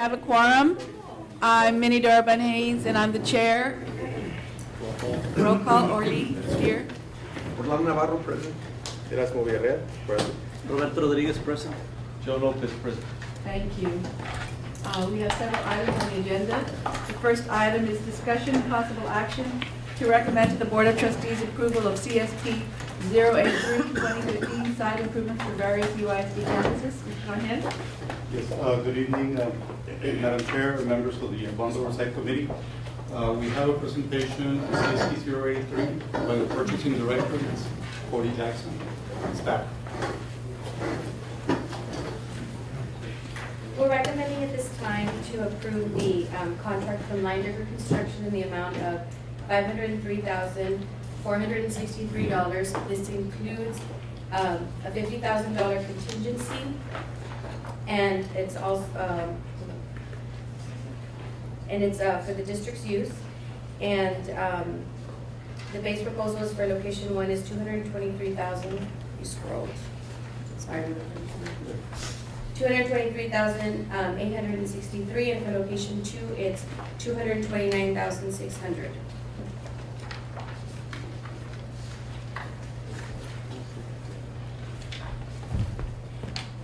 have a quorum. I'm Minnie Durban Hayes, and I'm the chair. Roll call, Orly is here. Orlando Navarro, present. Erasmo Villarreal, present. Roberto Rodriguez, present. Joe Lopez, present. Thank you. We have several items on the agenda. The first item is discussion and possible action to recommend to the Board of Trustees approval of CSP 083-2015 site improvements for various UISD campuses. Mr. Conhen? Yes, good evening, Madam Chair, members of the Bond Oversight Committee. We have a presentation, CSP 083, by the Purchasing Director, Ms. Cody Jackson, staff. We're recommending at this time to approve the contract from Line River Construction in the amount of $503,463. This includes a $50,000 contingency, and it's also for the district's use. And the base proposal is for location 1 is $223,000. You scrolled. Sorry. $223,863, and for location 2, it's $229,600.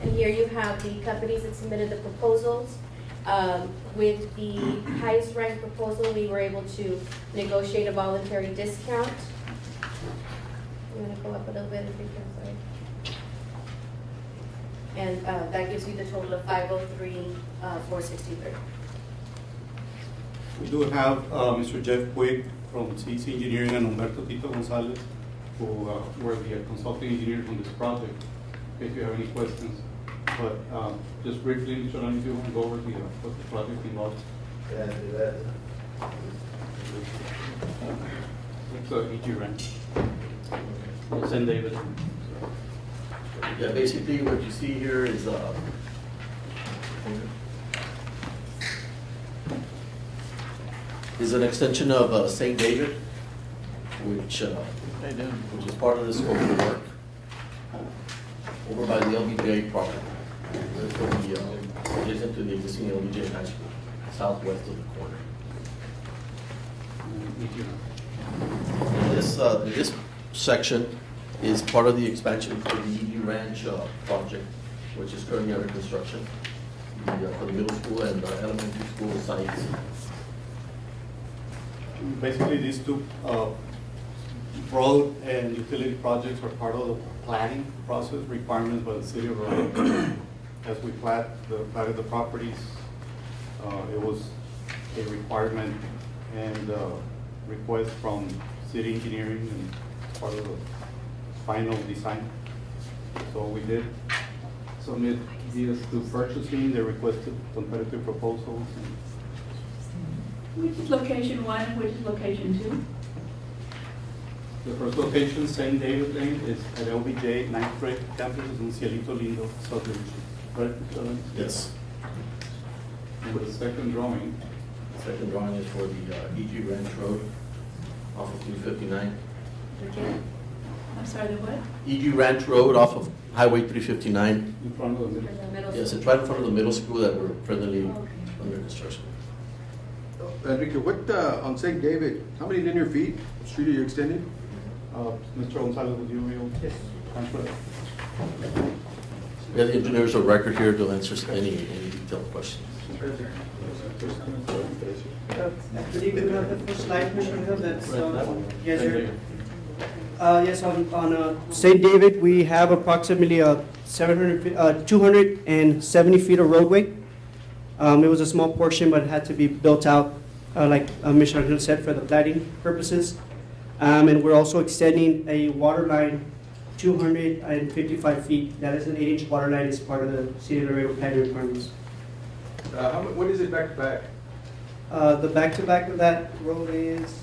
And here you have the companies that submitted the proposals. With the highest ranked proposal, we were able to negotiate a voluntary discount. I'm going to go up a little bit if you can, sorry. And that gives you the total of $503,463. We do have Mr. Jeff Quigg from CC Engineering and Humberto Tito Gonzalez, who were the consulting engineers on this project, in case you have any questions. But just briefly, Mr. Alani, if you want to go over what the project involves. Yeah, do that. It's EG Ranch. St. David. Yeah, basically what you see here is an extension of St. David, which is part of the scope of work over by the LBJ property. It's going to be adjacent to the existing LBJ high school, southwest of the corner. This section is part of the expansion for the ED Ranch project, which is currently under construction for the middle school and elementary school sites. Basically, these two road and utility projects are part of the planning process requirements by the city of Raleigh. As we platted the properties, it was a requirement and request from city engineering and part of the final design. So we did submit these to purchasing. They requested competitive proposals. Which is location 1 and which is location 2? The first location, St. David Lane, is at LBJ 9th grade campus in Cielito Lindo subdivision. Right, Mr. Alani? Yes. And the second drawing, The second drawing is for the EG Ranch Road off of 359. Again? I'm sorry, the what? EG Ranch Road off of Highway 359. in front of the middle. Yes, it's right in front of the middle school that we're presently under construction. Enrique, what, on St. David, how many linear feet of street are you extending? Mr. Gonzalez, would you real? Yes. We have the engineers of record here to answer any detailed questions. Good evening, we have the first slide, Mr. Hill, that's, yes, sir. Yes, on St. David, we have approximately 270 feet of roadway. It was a small portion, but it had to be built out, like Mr. Hill said, for the planning purposes. And we're also extending a water line 255 feet. That is an 8-inch water line as part of the City of Laredo planning requirements. What is it back to back? The back-to-back of that road is,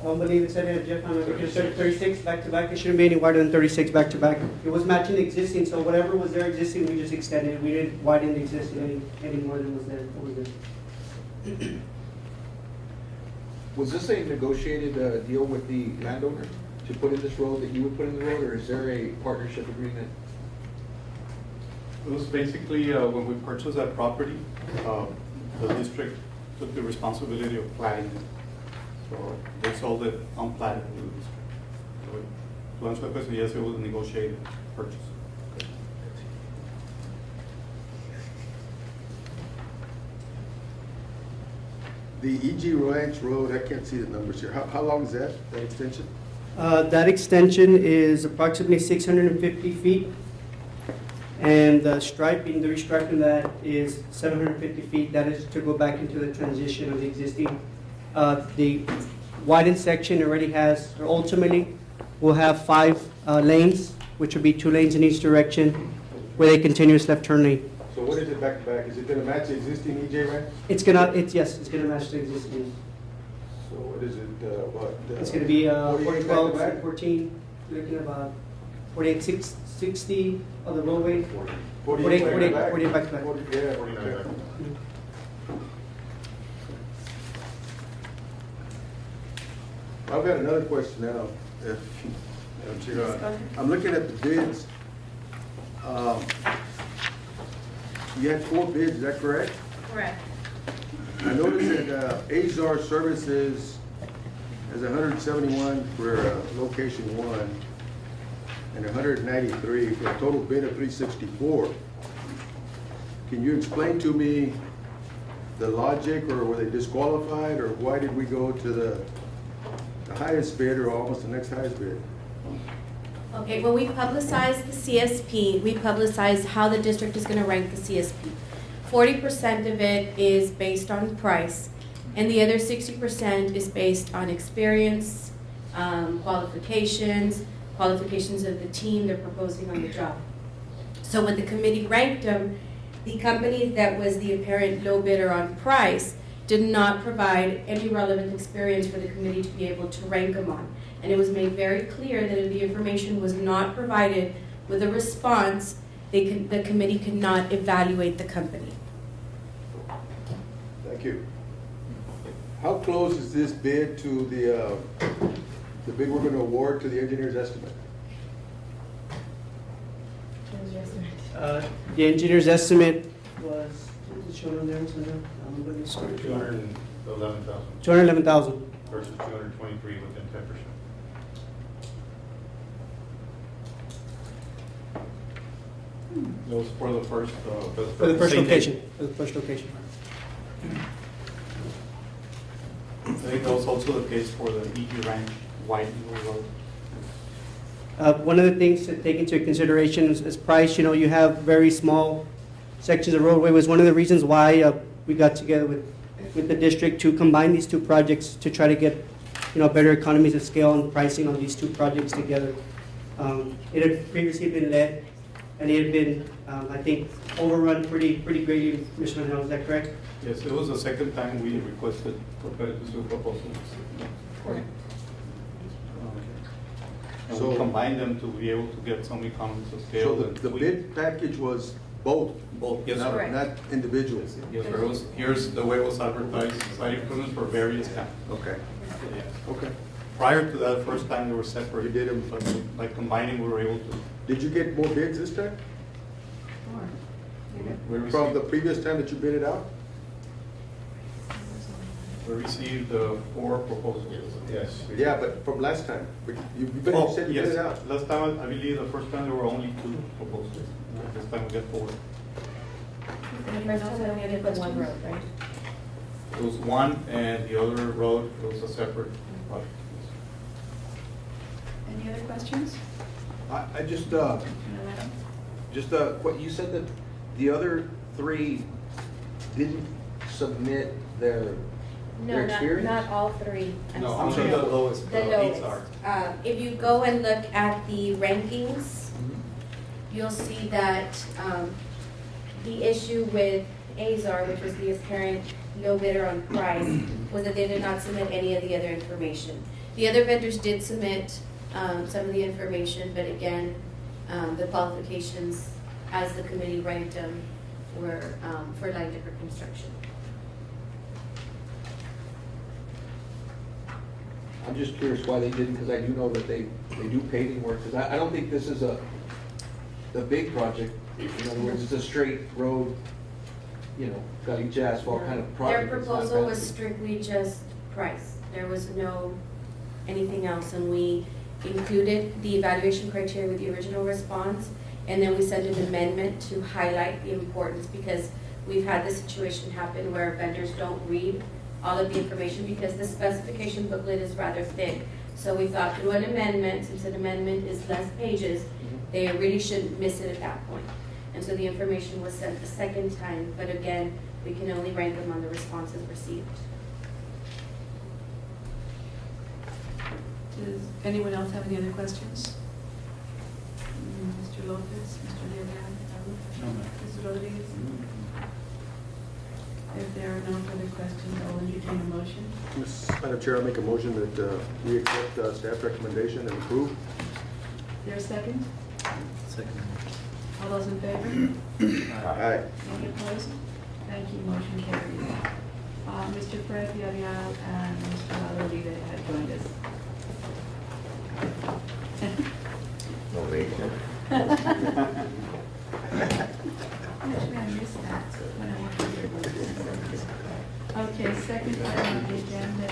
don't believe it said it, Jeff, I remember it said 36 back to back. It shouldn't be any wider than 36 back to back. It was matching the existing, so whatever was there existing, we just extended it. We didn't widen the existing any more than was there. Was this a negotiated deal with the landowner to put in this road that you would put in the road, or is there a partnership agreement? It was basically, when we purchased that property, the district took the responsibility of platting it. So they sold it unplatted to the district. So to answer the question, yes, it was a negotiated purchase. The E.G. Ranch Road, I can't see the numbers here. How long is that extension? That extension is approximately 650 feet. And the striping, the restriping that is 750 feet. That is to go back into the transition of the existing. The widened section already has, or ultimately, will have 5 lanes, which will be 2 lanes in each direction with a continuous left turn lane. So what is it back to back? Is it gonna match the existing E.J. Ranch? Yes, it's gonna match the existing. So what is it, what? It's gonna be 48 back to 12, back? 14, looking about 48, 60 of the roadway. 48 back to back? 48 back to back. 40, yeah, 49. I've got another question now. Madam Chair. Go ahead. I'm looking at the bids. You had 4 bids, is that correct? Correct. I noticed that Azar Services has 171 for location 1 and 193 for a total bid of 364. Can you explain to me the logic, or were they disqualified, or why did we go to the highest bid or almost the next highest bid? Okay, when we publicize the CSP, we publicize how the district is going to rank the CSP. 40% of it is based on price, and the other 60% is based on experience, qualifications of the team they're proposing on the job. So when the committee ranked them, the company that was the apparent low bidder on price did not provide any relevant experience for the committee to be able to rank them on. And it was made very clear that if the information was not provided with a response, the committee could not evaluate the company. Thank you. How close is this bid to the bid we're going to award to the engineer's estimate? The engineer's estimate was, is it shown on there? I'm going to start. 211,000 211,000. versus 223 within 10%. It was for the first, For the first same day. location. For the first location. I think that was also the case for the E.G. Ranch White Road. One of the things to take into consideration is price. You know, you have very small sections of roadway. Was one of the reasons why we got together with the district to combine these 2 projects to try to get, you know, better economies of scale and pricing on these 2 projects together. It had previously been led, and it had been, I think, overrun pretty greatly. Mr. Manel, is that correct? Yes, it was the second time we requested competitive proposals. And So- we combined them to be able to get some economies of scale. So and the we- bid package was both? Both, yes, not- sir. Correct. Not individuals? Yes, sir. It was, here's the way it was advertised, site improvements for various towns. Okay, okay. Prior to that, first time they were separate. You did 'em. But by combining, we were able to. Did you get more bids this time? We From received, the previous time that you bid it out? we received 4 proposals. Yes. Yeah, but from last time. You said you bid it out. Last time, I believe the first time there were only 2 proposals. This time we got 4. The first time we only did but one road, right? It was one, and the other road, it was a separate project. Any other questions? I just, No, what you said that the other 3 didn't submit their No, experience? not all 3. I'm No, sorry. only the lowest, The eights lowest. are. If you go and look at the rankings, you'll see that the issue with Azar, which was the apparent low bidder on price was that they did not submit any of the other information. The other vendors did submit some of the information, but again, the qualifications as the committee ranked them were for line dipper construction. I'm just curious why they didn't, because I do know that they do paving work, because I don't think this is the big project. In other words, it's a straight road, you know, caliche asphalt kind of project. Their It's not proposal was fancy. strictly just price. There was no anything else, and we included the evaluation criteria with the original response, and then we sent an amendment to highlight the importance, because we've had this situation happen where vendors don't read all of the information because the specification booklet is rather thick. So we thought through an amendment, since an amendment is less pages, they really shouldn't miss it at that point. And so the information was sent the second time, but again, we can only rank them on the responses received. Does anyone else have any other questions? Mr. Lopez, Mr. Leon, Mr. Rodriguez? If there are no further questions, I'll entertain a motion. Madam Chair, I make a motion that we accept staff recommendation and approve. Is there a second? Second. All those in favor? Aye. Any opposed? Thank you, motion carries. Mr. Fred Villarreal and Mr. Rodriguez have joined us. Actually, I missed that when I went to your. Okay, second item on the agenda is.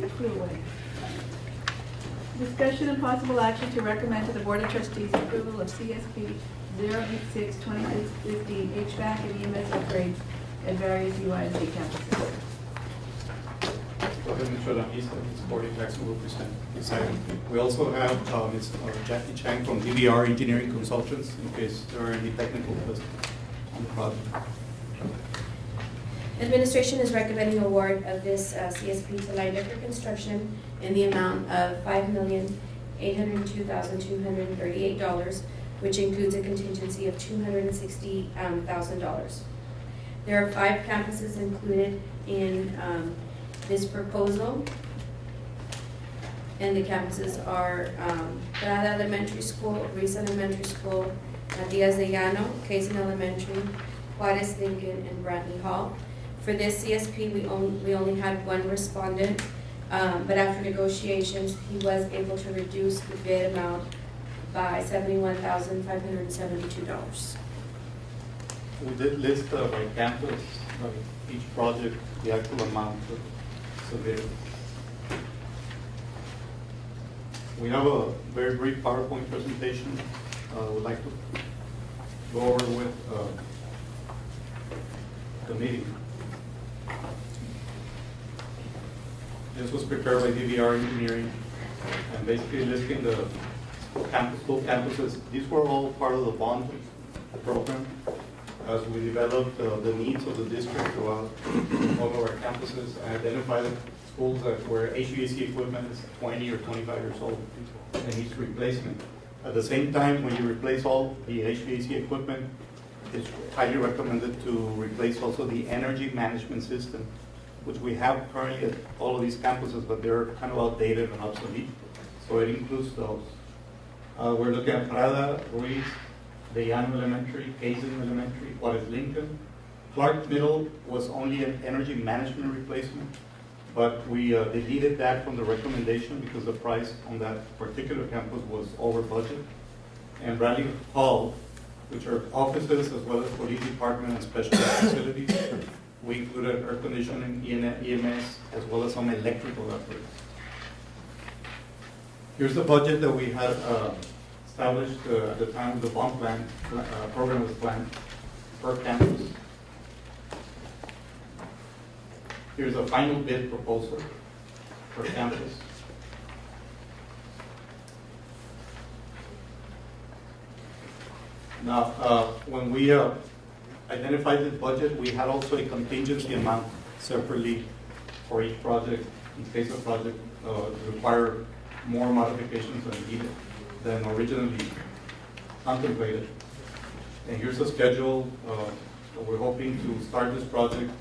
It flew away. Discussion and possible action to recommend to the Board of Trustees approval of CSP 086-2615 HVAC and EMS upgrades at various UISD campuses. Go ahead, Mr. Lamisa, supporting Jackson will present this item. We also have Ms. Jackie Chang from DVR Engineering Consultants, in case there are any technical questions on the project. Administration is recommending award of this CSP to line dipper construction in the amount of $5,802,238, which includes a contingency of $260,000. There are 5 campuses included in this proposal, and the campuses are Prada Elementary School, Risa Elementary School, Matias de Llano, Kaysen Elementary, Juarez Lincoln, and Brantley Hall. For this CSP, we only had one respondent, but after negotiations, he was able to reduce the bid amount by $71,572. We did list by campus, each project, the actual amount submitted. We have a very brief PowerPoint presentation. We'd like to go over with the meeting. This was prepared by DVR Engineering, and basically listing the full campuses. These were all part of the bond program as we developed the needs of the district throughout all of our campuses, and identify the schools where HVAC equipment is 20 or 25 years old and needs replacement. At the same time, when you replace all the HVAC equipment, it's highly recommended to replace also the energy management system, which we have currently at all of these campuses, but they're kind of outdated and obsolete. So it includes those. We're looking at Prada, Ruiz, De Llano Elementary, Kaysen Elementary, Juarez Lincoln. Clark Middle was only an energy management replacement, but we deleted that from the recommendation because the price on that particular campus was over budget. And Bradley Hall, which are offices as well as police department and special facilities, we included air conditioning, EMS, as well as some electrical upgrades. Here's the budget that we had established at the time of the bond plan, program was planned per campus. Here's a final bid proposal per campus. Now, when we identified the budget, we had also a contingency amount separately for each project, in case a project require more modifications than needed than originally contemplated. And here's the schedule. We're hoping to start this project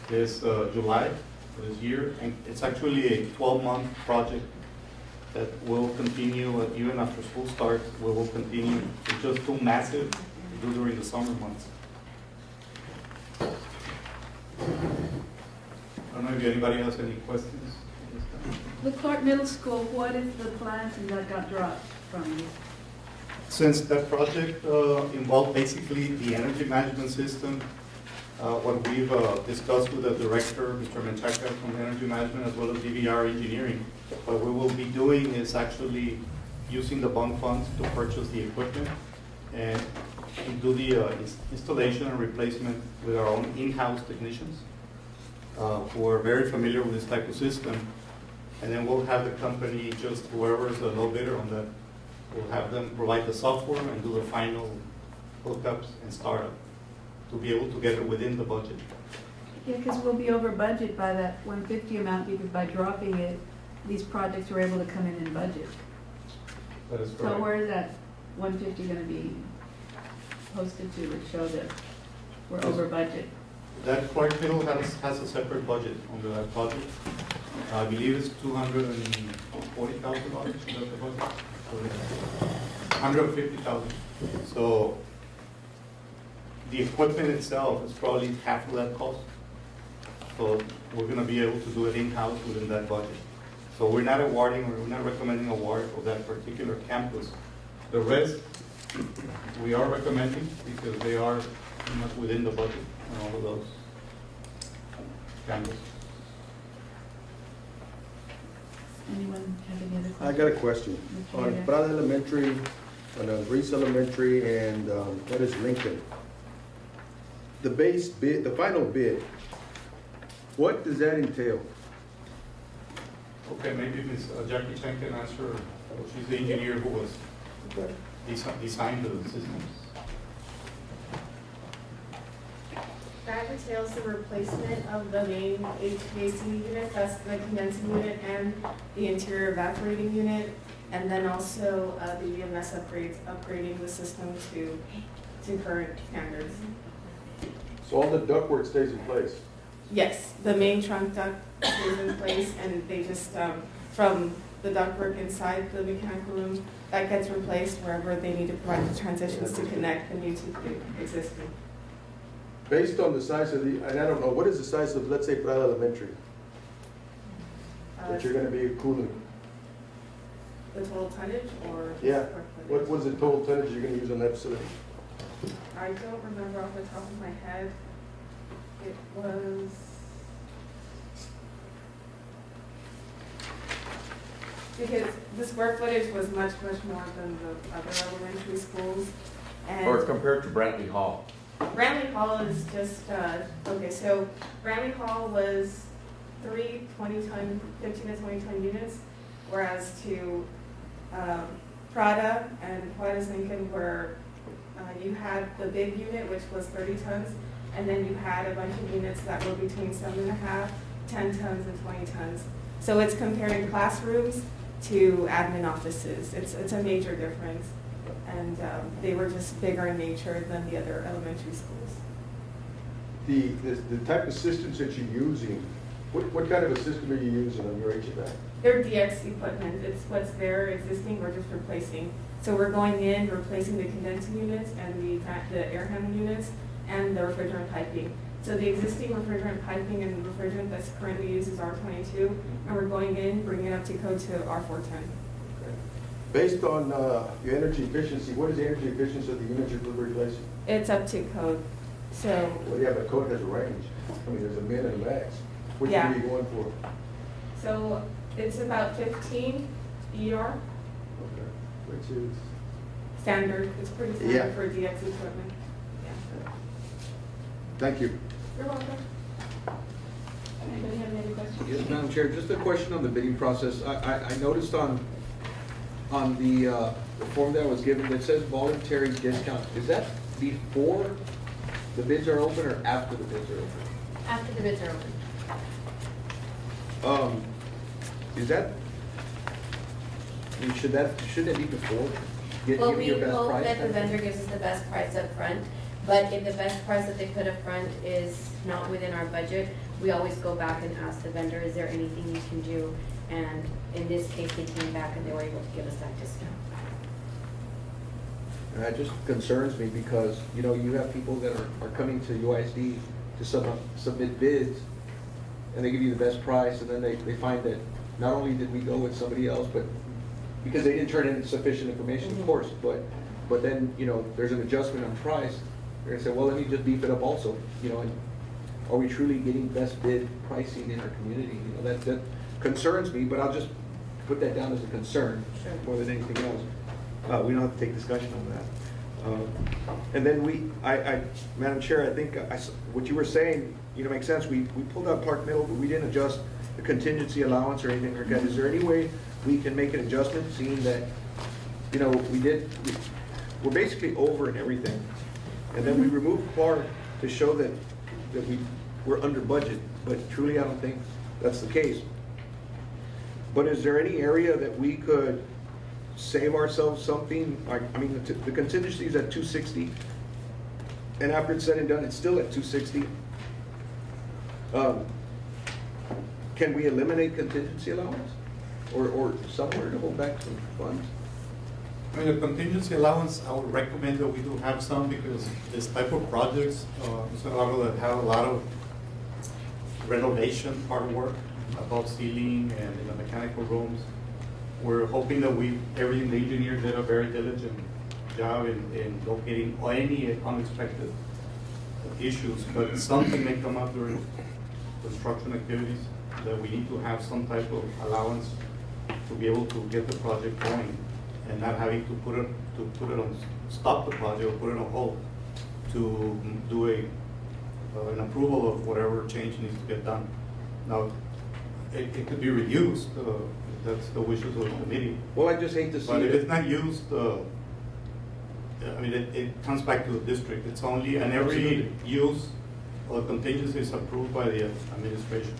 this July of this year. And it's actually a 12-month project that will continue even after school starts. We will continue. It's just too massive to do during the summer months. I don't know if anybody has any questions. The Clark Middle School, what is the plan since that got dropped from you? Since that project involved basically the energy management system, what we've discussed with the director, Mr. Menchaca from Energy Management, as well as DVR Engineering, what we will be doing is actually using the bond funds to purchase the equipment and do the installation and replacement with our own in-house technicians who are very familiar with this type of system. And then we'll have the company, just whoever is the low bidder on that, we'll have them provide the software and do the final hookups and startup to be able to get it within the budget. Yeah, because we'll be over budget by that 150 amount, because by dropping it, these projects were able to come in budget. That is So correct. where is that 150 going to be posted to show that we're over budget? That Clark Middle has a separate budget under that project. I believe it's $240,000, is that the budget? $150,000. So the equipment itself is probably half of that cost. So we're gonna be able to do it in-house within that budget. So we're not awarding, or we're not recommending award of that particular campus. The rest, we are recommending because they are pretty much within the budget on all of those campuses. Anyone have any other questions? I got a question. On Prada Elementary, on Reese Elementary, and that is Lincoln. The base bid, the final bid, what does that entail? Okay, maybe Ms. Jackie Chen can answer. She's the engineer who was designed the systems. That entails the replacement of the main HVAC unit, that's the condensing unit and the interior evaporating unit, and then also the EMS upgrading the system to current standards. So all the ductwork stays in place? Yes, the main trunk duct is in place, and they just, from the ductwork inside the mechanical room, that gets replaced wherever they need to provide the transitions to connect the new to the existing. Based on the size of the, and I don't know, what is the size of, let's say, Prada Elementary, that you're gonna be cooling? The total tonnage or? Yeah. square What footage? was the total tonnage you're gonna use on that facility? I don't remember off the top of my head. It was. Because the square footage was much, much more than the other elementary schools. Or And compared to Brantley Hall? Bramley Hall is just, okay, so Bramley Hall was 3 20-ton, 15 to 20-ton units, whereas to Prada and Juarez Lincoln were, you had the big unit, which was 30 tons, and then you had a bunch of units that were between 7.5, 10 tons, and 20 tons. So it's comparing classrooms to admin offices. It's a major difference. And they were just bigger in nature than the other elementary schools. The type of systems that you're using, what kind of a system are you using on your HVAC? They're DX equipment. It's what's there existing, we're just replacing. So we're going in, replacing the condensing units and the air handling units and the refrigerant piping. So the existing refrigerant piping and refrigerant that's currently used is R22, and we're going in, bringing it up to code to R410. Based on your energy efficiency, what is the energy efficiency of the units you're replacing? It's up to code. So Well, yeah, but code has a range. I mean, there's a min and a max. Which Yeah. are you going for? So it's about 15 ER, Okay. Which is? standard, it's pretty standard Yeah. for DX equipment. Yeah. Thank you. You're welcome. Anybody have any other questions? Yes, Madam Chair, just a question on the bidding process. I noticed on the form that was given, that says voluntary discount. Is that before the bids are open or after the bids are open? After the bids are open. Is that, I mean, shouldn't it be before? Give Well, me we your best hope price. that the vendor gives us the best price up front, but if the best price that they put up front is not within our budget, we always go back and ask the vendor, is there anything you can do? And in this case, they came back and they were able to give us that discount. And that just concerns me because, you know, you have people that are coming to UISD to submit bids, and they give you the best price, and then they find that not only did we go with somebody else, but because they didn't turn in sufficient information, of course, but then, you know, there's an adjustment on price, they're gonna say, well, let me just beef it up also, you know, and are we truly getting best bid pricing in our community? You know, that concerns me, but I'll just put that down as a concern Sure. more than anything else. We don't have to take discussion on that. And then Madam Chair, I think what you were saying, you know, makes sense. We pulled out Clark Middle, but we didn't adjust the contingency allowance or anything like that. Is there any way we can make an adjustment, seeing that, you know, we're basically over in everything? And then we removed Clark to show that we're under budget, but truly I don't think that's the case. But is there any area that we could save ourselves something? Like, I mean, the contingency is at 260, and after it's said and done, it's still at 260. Can we eliminate contingency allowance, or somewhere to hold back some funds? I mean, the contingency allowance, I would recommend that we do have some, because this type of projects, it's a lot of that have a lot of renovation part of work, above ceiling and in the mechanical rooms. We're hoping that the engineer did a very diligent job in locating any unexpected issues, but something may come up during construction activities that we need to have some type of allowance to be able to get the project going, and not having to put it on, stop the project or put it on hold to do an approval of whatever change needs to get done. Now, it could be reduced, that's the wishes of the committee. Well, I just hate to see But if it. it's not used, I mean, it comes back to the district. It's only, and every Absolutely. use of contingency is approved by the administration.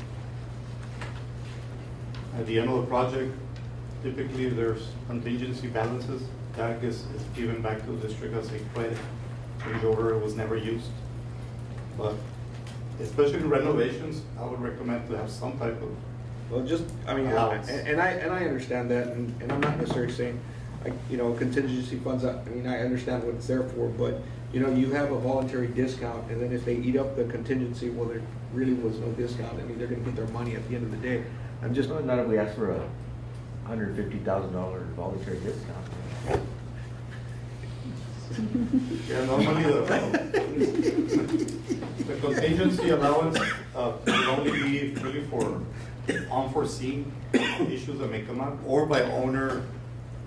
At the end of the project, typically there's contingency balances. That is given back to the district as a credit. Change order was never used. But especially in renovations, I would recommend to have some type of, Well, just, I mean, allowance. and I understand that, and I'm not necessarily saying, you know, contingency funds, I mean, I understand what it's there for, but, you know, you have a voluntary discount, and then if they eat up the contingency, well, there really was no discount. I mean, they're gonna get their money at the end of the day. I'm just, Not if we ask for a $150,000 voluntary discount. yeah, normally the contingency allowance will only be really for unforeseen issues that may come up, or by owner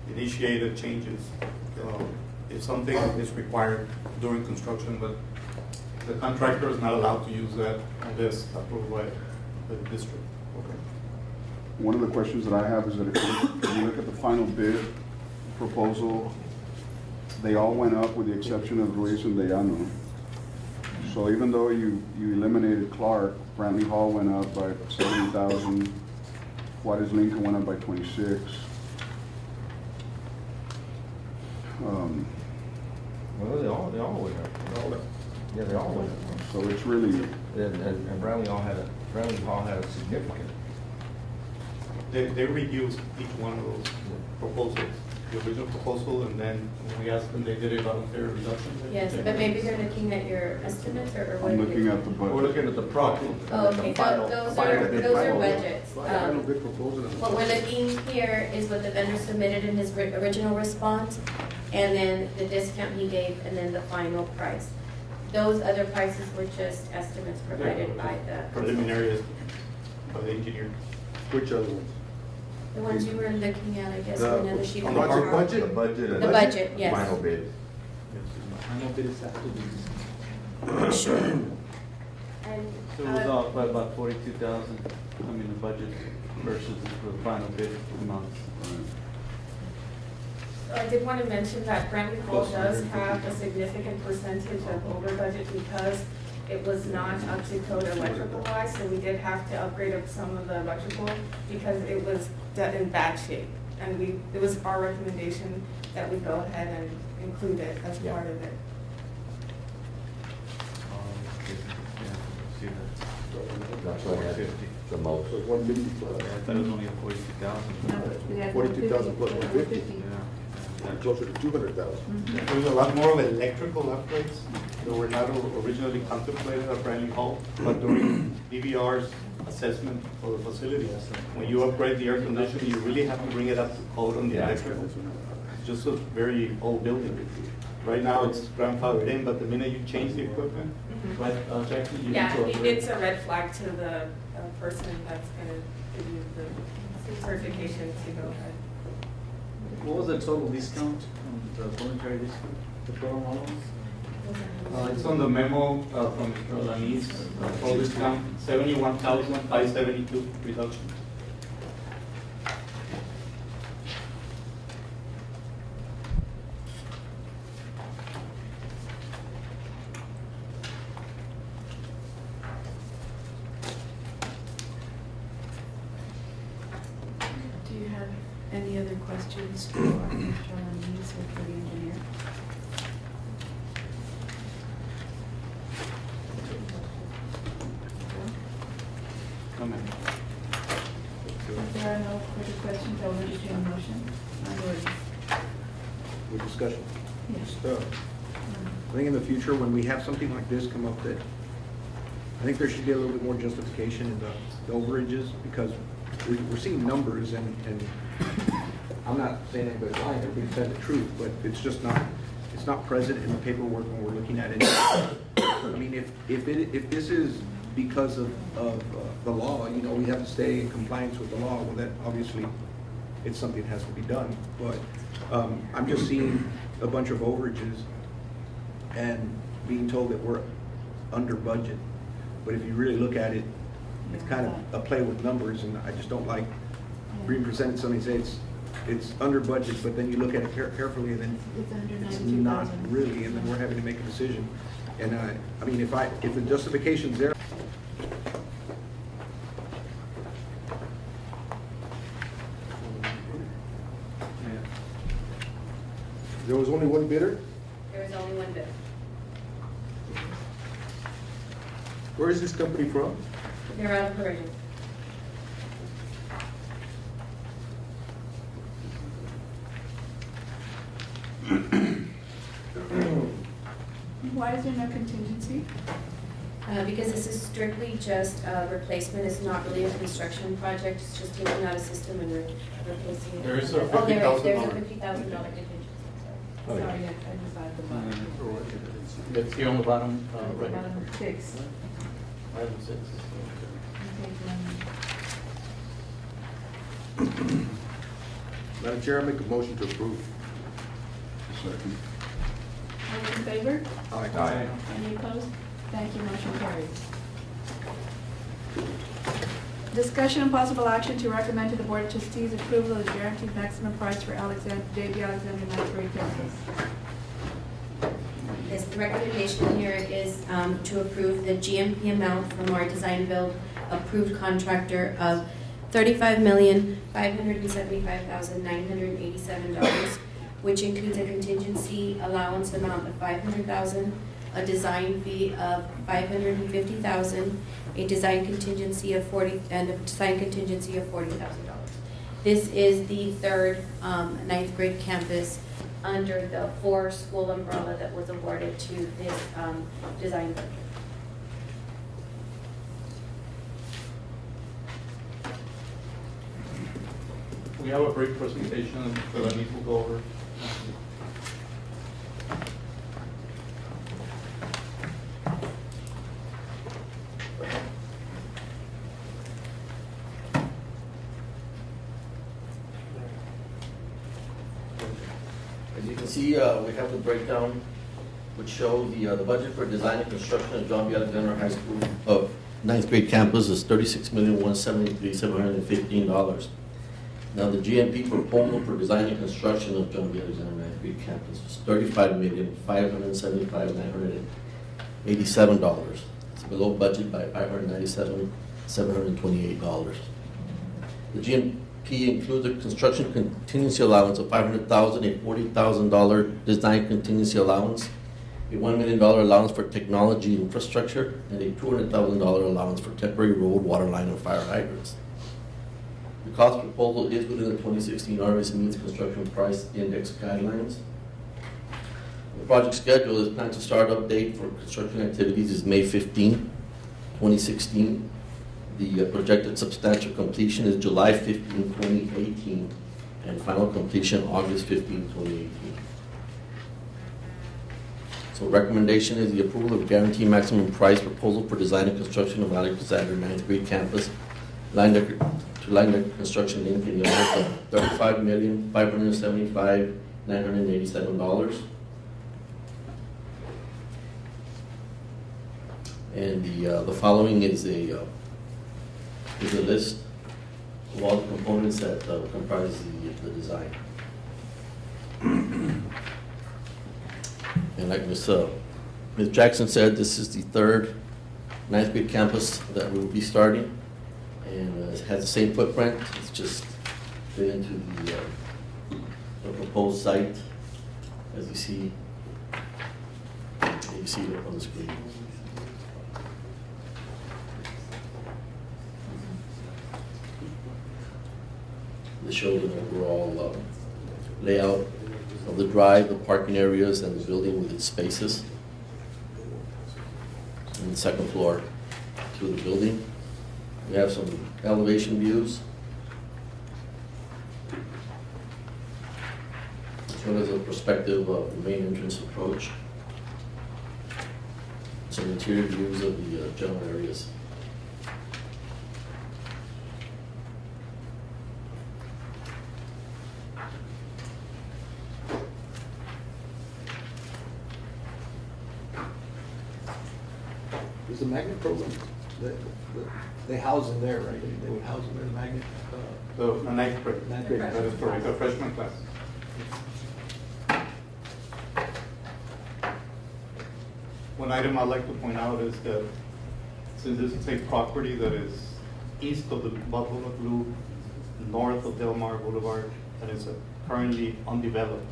initiated changes. If something is required during construction, but the contractor is not allowed to use that unless approved by the district. One of the questions that I have is that if you look at the final bid proposal, they all went up with the exception of Ruiz and Dayano. So even though you eliminated Clark, Brantley Hall went up by 70,000, Juarez Lincoln went up by 26. Well, they all went up. Yeah, they all went up. So it's really, And Brownlee Hall had a significant. They reduced each one of those proposals, the original proposal, and then when we asked them, they did a voluntary reduction. Yes, but maybe they're looking at your estimates, or what? I'm are they looking at the We're budget. looking at the project. Oh, okay, those are budgets. Final bid proposal. What we're looking here is what the vendor submitted in his original response, and then the discount he gave, and then the final price. Those other prices were just estimates provided by the, Preliminary estimate by the engineer. Which other ones? the ones you were looking at, I guess, The- in another sheet. on the of hard paper. budget? The budget and The budget, yes. final bid. final bid is after these. Sure. And, So it was off by about 42,000, I mean, the budget versus the final bid amounts. I did want to mention that Brantley Hall does have a significant percentage of over budget because it was not up to code electrical wise, so we did have to upgrade up some of the electrical because it was in bad shape. and it was our recommendation that we go ahead and include it as Yeah. part of it. See that? That's what I had, the most. So 150 I thought it was only a 42,000. No, we had 42,000 plus 150. Yeah. closer to 200,000. There's a lot more of electrical upgrades that were not originally contemplated at Brandon Hall, but during DVR's assessment for the facility, when you upgrade the air conditioning, you really have to bring it up to code on the electrical. It's just a very old building. Right now, it's grandfathered in, but the minute you change the equipment, right, Jackie, you need Yeah, to upgrade. it's a red flag to the person that's gonna give you the certification to go ahead. What was the total discount on the voluntary discount, the total model? It's on the memo from Mr. Alanis, total discount, 71,572 reduction. Do you have any other questions for Mr. Alanis or for the engineer? Comment. If there are no further questions, I'll entertain a motion. Minority. With discussion. Yes. Just, I think in the future, when we have something like this come up, that I think there should be a little bit more justification in the overages, because we're seeing numbers and I'm not saying anybody's lying, everybody's telling the truth, but it's just not, it's not present in the paperwork when we're looking at it. I mean, if this is because of the law, you know, we have to stay in compliance with the law, well, that obviously it's something that has to be done. But I'm just seeing a bunch of overages and being told that we're under budget. But if you really look at it, it's kind of a play with numbers, and I just don't like being presented something and say it's under budget, but then you look at it carefully and then It's under it's 92,000. not really, and then we're having to make a decision. And I mean, if the justification's there, There was only one bidder? There is only one bid. Where is this company from? They're out of Corrigan. Why is there no contingency? Because this is strictly just a replacement, it's not really a construction project, it's just taking out a system and replacing it. There is a Oh, there is, there's a $50,000. $50,000 contingency, sorry. Sorry, I just had the bottom. It's here on the bottom, right Bottom here. of 6. Item 6. Madam Chair, I make a motion to approve. Second. All those in favor? Aye. Any opposed? Thank you, motion carries. Discussion and possible action to recommend to the Board of Trustees approval of the guaranteed maximum price for J.B. Alexander ninth grade campus. Yes, the recommendation here is to approve the GMP amount from our design build approved contractor of $35,575,987, which includes a contingency allowance amount of $500,000, a design fee of $550,000, a design contingency of $40,000. This is the third ninth grade campus under the 4-school umbrella that was awarded to this design build. We have a brief presentation that I need to go over. As you can see, we have the breakdown, which shows the budget for design and construction of John B. Alexander High School of ninth grade campus is $36,173,715. Now, the GMP proposal for design and construction of John B. Alexander ninth grade campus was $35,575,987. It's below budget by $597,728. The includes a construction contingency allowance of $500,000, a $40,000 design contingency allowance, a $1 million allowance for technology infrastructure, and a $200,000 allowance for temporary road, water line, and fire hydrants. The cost proposal is within the 2016 RMS Means Construction Price Index guidelines. The project schedule is planned to start up date for construction activities is May 15, 2016. The projected substantial completion is July 15, 2018, and final completion August 15, 2018. So recommendation is the approval of guaranteed maximum price proposal for design and construction of Alexander 9th grade campus, line deck construction Inc. in the amount of $35,575,987. And the following is a list of all the components that comprise the design. And like Ms. Jackson said, this is the third 9th grade campus that we will be starting. And it has the same footprint, it's just fit into the proposed site, as you see it up on the screen. This shows an overall layout of the drive, the parking areas, and the building with its spaces. And the second floor to the building. We have some elevation views, as well as a perspective of the main entrance approach. Some interior views of the general areas. Is the magnet program, they house in there, right? They would house in the magnet? The ninth grade. Ninth grade. That is correct, a freshman class. One item I'd like to point out is that since this is a property that is east of the Buffalo Loop, north of Del Mar Boulevard, and is currently undeveloped,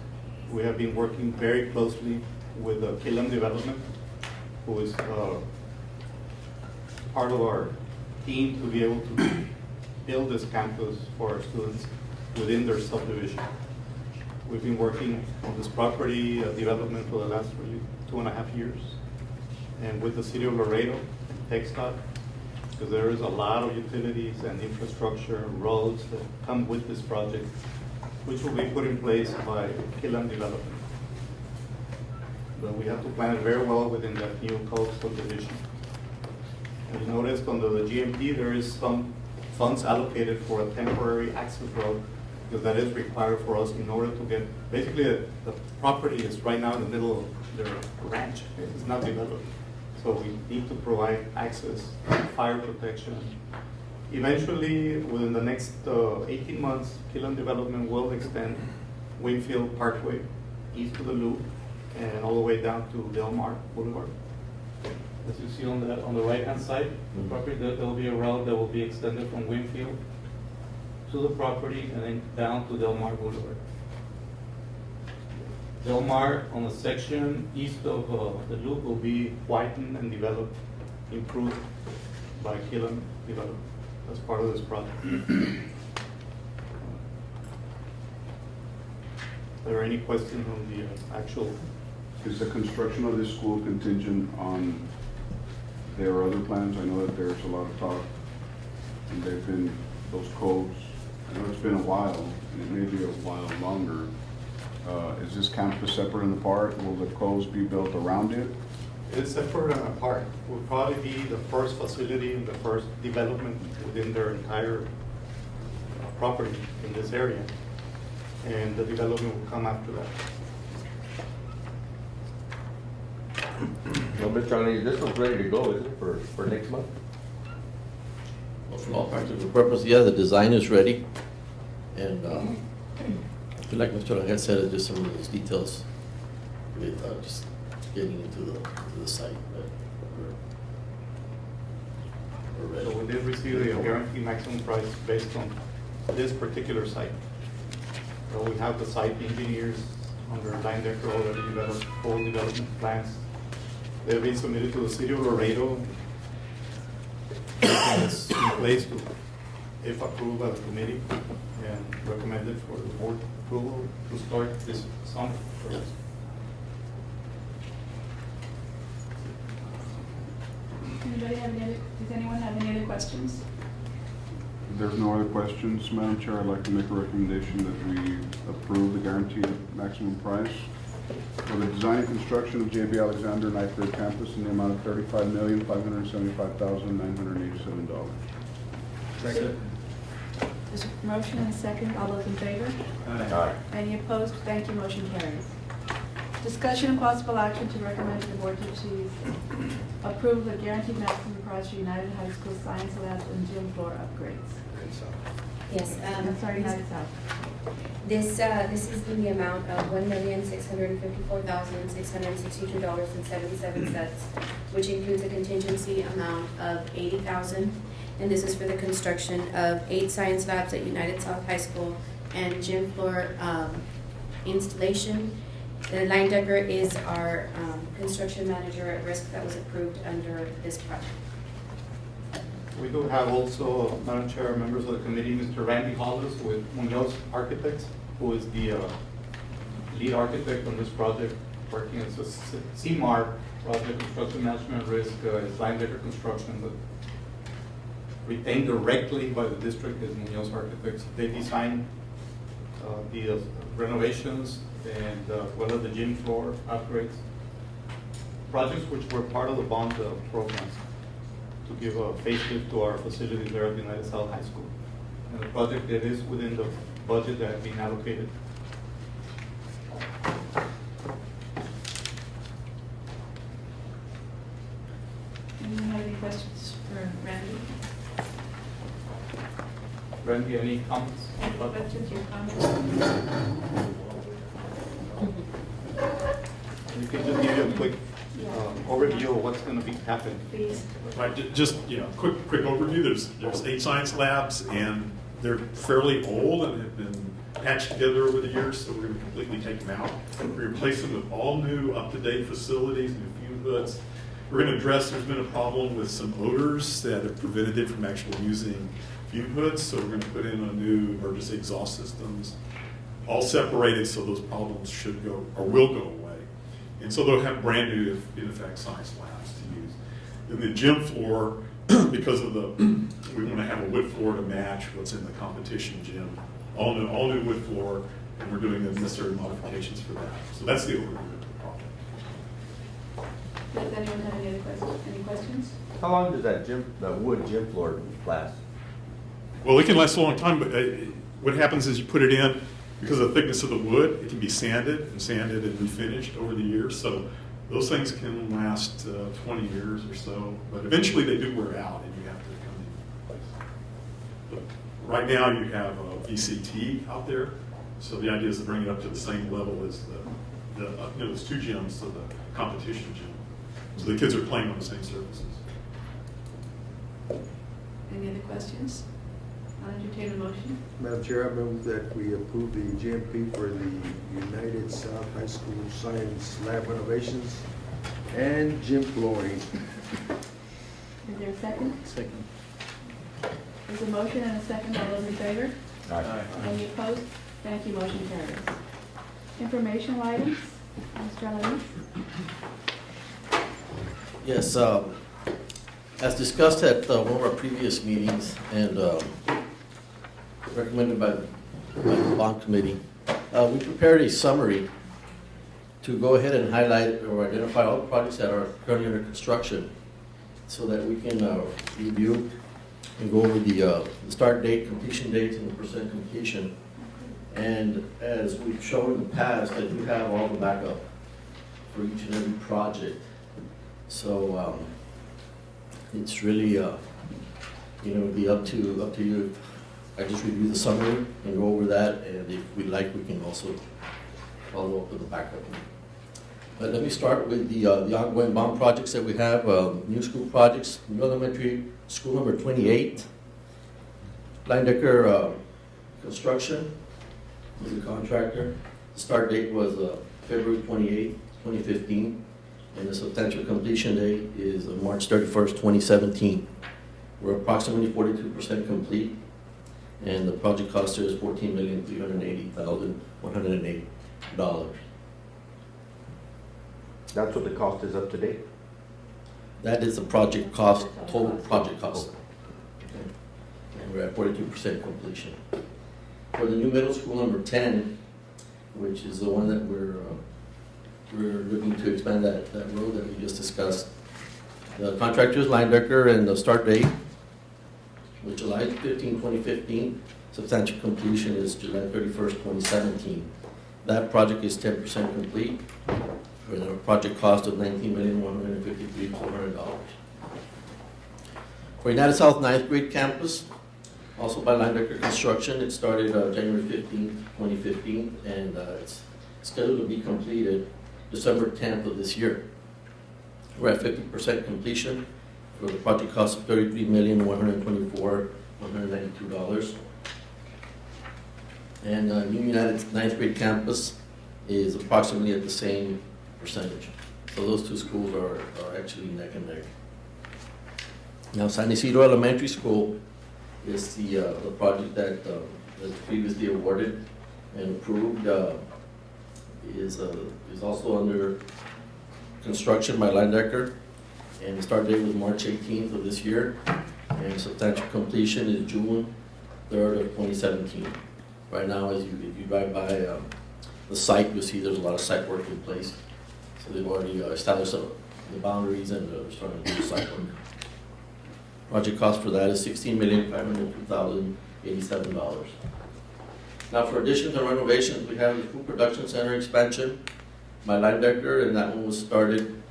we have been working very closely with Killam Development, who is part of our team to be able to build this campus for our students within their subdivision. We've been working on this property development for the last really 2.5 years, and with the city of Laredo, TxDOT, because there is a lot of utilities and infrastructure and roads that come with this project, which will be put in place by Killam Development. But we have to plan it very well within that new coastal division. As you noticed under the GMP, there is some funds allocated for a temporary access road, because that is required for us in order to get, basically the property is right now in the middle of their ranch, it's not developed. So we need to provide access, fire protection. Eventually, within the next 18 months, Killam Development will extend Winfield Parkway east of the loop and all the way down to Del Mar Boulevard. As you see on the right-hand side of the property, there will be a route that will be extended from Winfield to the property and then down to Del Mar Boulevard. Del Mar, on the section east of the loop, will be widened and developed, improved by Killam Development as part of this project. Are there any questions on the actual? Is the construction of this school contingent on their other plans? I know that there's a lot of talk, and they've been, those codes, I know it's been a while, and it may be a while longer. Is this campus separate and apart? Will the codes be built around it? It's separate and apart. Will probably be the first facility and the first development within their entire property in this area. And the development will come after that. Well, Mr. Ali, this one's ready to go, isn't it, for next month? Well, for all practical purposes, yeah, the design is ready. And I feel like Mr. Lajet said, it's just some of those details with just getting into the site. But we're ready. So we did receive a guaranteed maximum price based on this particular site. So we have the site engineers under Line Decker already developed full development plans. They've been submitted to the city of Laredo. And it's in place to, if approved by the committee, and recommended for the board approval to start this summer. Anybody have any other, does anyone have any other questions? If there's no other questions, Madam Chair, I'd like to make a recommendation that we approve the guaranteed maximum price for the design and construction of JB Alexander Ninth Grade Campus in the amount of $35,575,987. Second. There's a motion and a second. All those in favor? Aye. Any opposed? Thank you, motion carries. Discussion and possible action to recommend to the Board of Trustees approve the guaranteed maximum price for United High School science labs and gym floor upgrades. Yes. I'm sorry, United South. This is in the amount of $1,654,662.77, which includes a contingency amount of $80,000. And this is for the construction of 8 science labs at United South High School and gym floor installation. The Line Decker is our construction manager at risk that was approved under this project. We do have also, Madam Chair, members of the committee, Mr. Randy Hollis with Munoz Architects, who is the lead architect on this project, working as a CMAR, Project Construction Management Risk, is Line Decker Construction, but retained directly by the district is Munoz Architects. They design the renovations and well as the gym floor upgrades, projects which were part of the bond programs to give a facelift to our facilities there at United South High School. And the project that is within the budget that has been allocated. Anyone have any questions for Randy? Randy, any comments? Any questions or comments? You can just give you a quick overview of what's going to be happening. Please. Right, just, quick overview. There's 8 science labs, and they're fairly old and have been patched together over the years, so we're going to completely take them out. We replace them with all new, up-to-date facilities, new fume hoods. We're going to address, there's been a problem with some odors that have prevented it from actually using fume hoods, so we're going to put in a new emergency exhaust systems, all separated so those problems should go, or will go away. And so they'll have brand new, in effect, science labs to use. In the gym floor, because of we want to have a wood floor to match what's in the competition gym. All new wood floor, and we're doing the necessary modifications for that. So that's the overview of the project. Does anyone have any other questions? Any questions? How long does that wood gym floor last? Well, it can last a long time, but what happens is you put it in, because of the thickness of the wood, it can be sanded and refinished over the years. So those things can last 20 years or so, but eventually they do wear out and you have to come in place. But right now you have VCT out there, so the idea is to bring it up to the same level as those 2 gyms, so the competition gym. So the kids are playing on the same surfaces. Any other questions? I'll entertain a motion. Madam Chair, I move that we approve the GMP for the United South High School Science Lab renovations and gym flooring. Is there a second? Second. There's a motion and a second. All those in favor? Aye. Any opposed? Thank you, motion carries. Informational items, Mr. Alanis? Yes, as discussed at one of our previous meetings and recommended by the bond committee, we prepared a summary to go ahead and highlight or identify all the projects that are currently under construction so that we can review and go over the start date, completion dates, and the percent completion. And as we've shown in the past, I do have all the backup for each and every project. So it's really, be up to you. I just review the summary and go over that, and if we like, we can also follow up with the backup. But let me start with the ongoing bond projects that we have, new school projects, New Elementary School number 28, Line Decker Construction is the contractor. The start date was February 28, 2015, and the substantial completion date is March 31st, 2017. We're approximately 42% complete, and the project cost is $14,380,108. That's what the cost is up to date? That is the project cost, total project cost. And we're at 42% completion. For the new middle school number 10, which is the one that we're looking to expand that road that we just discussed. The contractor is Linedecker, and the start date was July 15, 2015. Substantial completion is July 31st, 2017. That project is 10% complete with a project cost of $19,153,400. For United South 9th grade campus, also by Linedecker Construction, it started January 15, 2015, and it's scheduled to be completed December 10th of this year. We're at 50% completion for the project cost of $33,124,192. And New United 9th grade campus is approximately at the same percentage. So those two schools are actually neck and neck. Now San Isidro Elementary School is the project that was previously awarded and approved, is also under construction by Linedecker, and the start date was March 18th of this year, and substantial completion is June 3rd of 2017. Right now, if you drive by the site, you'll see there's a lot of site work in place. So they've already established the boundaries and they're starting to do site work. Project cost for that is $16,502,087. Now for additions and renovations, we have the food production center expansion by Linedecker, and that one was started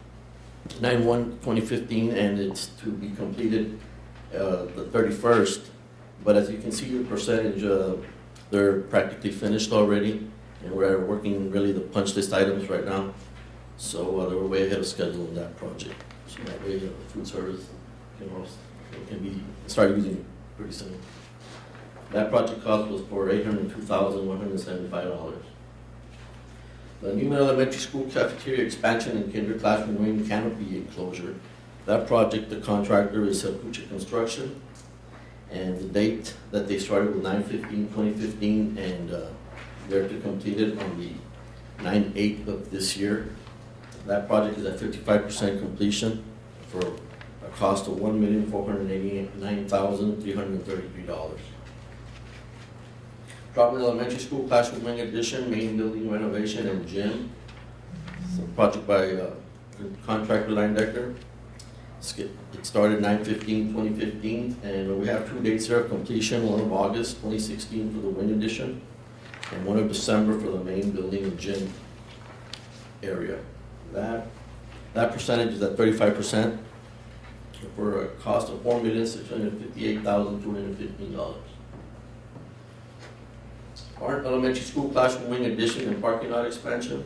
9/1/2015, and it's to be completed the 31st. But as you can see, the percentage, they're practically finished already, and we're working really the punch list items right now. So they were way ahead of schedule in that project. So that way, the food service can be started using pretty soon. That project cost was for $802,175. The Newman Elementary School cafeteria expansion and kinder classroom wing canopy enclosure. That project, the contractor is Pucha Construction, and the date that they started was 9/15/2015, and they're to complete it on the 9/8 of this year. That project is at 55% completion for a cost of $1,489,333. Dropman Elementary School classroom wing addition, main building renovation, and gym. It's a project by contractor Linedecker. It started 9/15/2015, and we have two dates here of completion, one of August 2016 for the wing addition, and one of December for the main building and gym area. That percentage is at 35% for a cost of $4,658,215. Barton Elementary School classroom wing addition and parking lot expansion.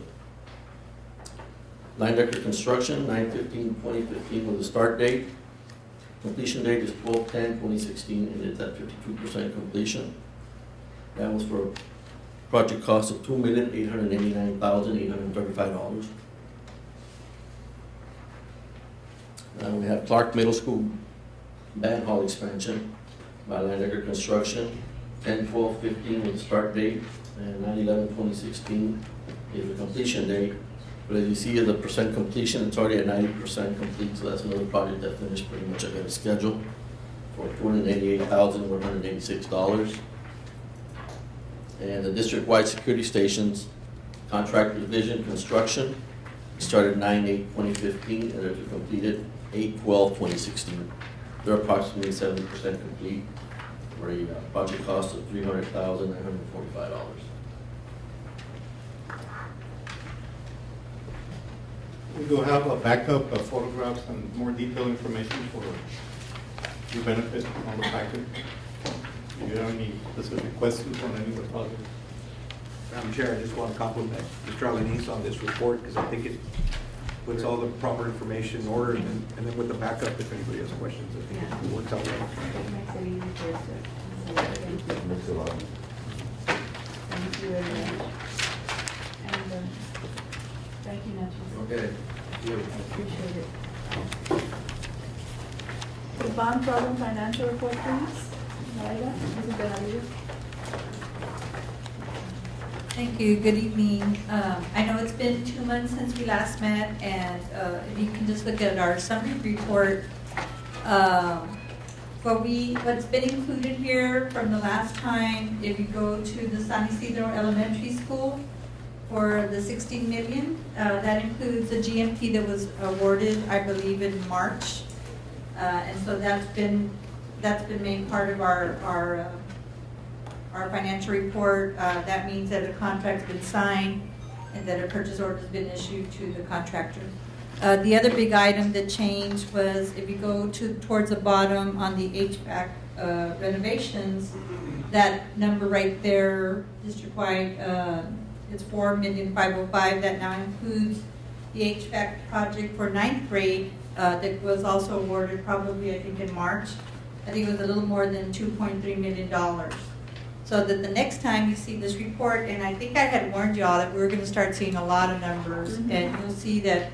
Linedecker Construction, 9/15/2015 was the start date. Completion date is 12/10/2016, and it's at 52% completion. That was for a project cost of $2,889,835. Now we have Clark Middle School band hall expansion by Linedecker Construction. 10/12/15 was the start date, and 9/11/2016 is the completion date. But as you see, the percent completion, it's already at 90% complete, so that's another project that finished pretty much ahead of schedule for $288,186. And the district-wide security stations, contractor Vision Construction, started 9/8/2015, and they're to complete it 8/12/2016. They're approximately 70% complete for a project cost of $300,945. We will have a backup of photographs and more detailed information for your benefit on the packet. If you have any specific questions on any of the projects. Madam Chair, I just want to compliment Mr. Alanis on this report, because I think it puts all the proper information in order, and then with the backup, if anybody has questions, I think it works out well. It makes it easy for us to. Makes it a lot. bond program financial report, please. Maida, Mrs. Benavides. Thank you, good evening. I know it's been 2 months since we last met, and if you can just look at our summary report. What's been included here from the last time, if you go to the San Isidro Elementary School for the 16 million, that includes the GMP that was awarded, I believe, in March. And so that's been made part of our financial report. That means that a contract's been signed and that a purchase order has been issued to the contractor. The other big item that changed was if you go towards the bottom on the HVAC renovations, that number right there, district-wide, it's 4,505,000. That now includes the HVAC project for 9th grade that was also awarded probably, I think, in March. I think it was a little more than $2.3 million. So that the next time you see this report, and I think I had warned y'all that we were going to start seeing a lot of numbers, and you'll see that,